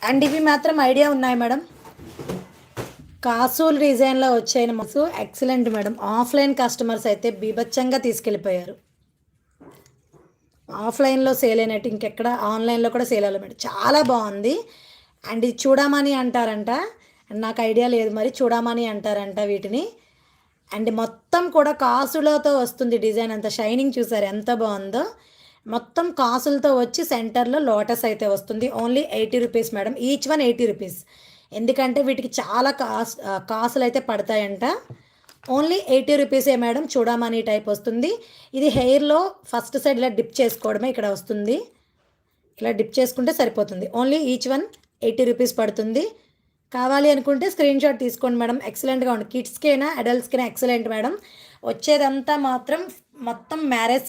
And ఇవి మాత్రం idea ఉన్నాయి మేడం. కాసులు డిజైన్లో వచ్చాయి మాకు ఎక్సలెంట్ మేడం. ఆఫ్లైన్ కస్టమర్స్ అయితే బీభత్సంగా తీసుకెళ్ళిపోయారు. ఆఫ్లైన్లో సేల్ అయినట్టు ఇంకెక్కడ ఆన్లైన్లో కూడా సేల్ అవ్వాలి మేడం. చాలా బాగుంది. అండ్ ఇది చూడమని అంటారంట, నాకు ఐడియా లేదు మరి, చూడమని అంటారంట వీటిని. అండ్ మొత్తం కూడా కాసులతో వస్తుంది డిజైన్ అంతా. షైనింగ్ చూసారు ఎంత బాగుందో. మొత్తం కాసులతో వచ్చి సెంటర్లో లోటస్ అయితే వస్తుంది. Only 80 rupees madam. Each one 80 rupees. ఎందుకంటే వీటికి చాలా కాసులు అయితే పడతాయంట. ఓన్లీ 80 రూపీసే మేడం. చూడమని టైప్ వస్తుంది. ఇది హెయిర్లో ఫస్ట్ సైడ్ ఇలా డిప్ చేసుకోవడమే ఇక్కడ వస్తుంది. ఇలా డిప్ చేసుకుంటే సరిపోతుంది. ఓన్లీ ఈచ్ వన్ 80 రూపీస్ పడుతుంది. కావాలి అనుకుంటే స్క్రీన్ షాట్ తీసుకోండి మేడం. ఎక్సలెంట్గా ఉంది. కిడ్స్కైనా అడల్ట్స్కైనా ఎక్సలెంట్ మేడం. వచ్చేదంతా మాత్రం మొత్తం మ్యారేజ్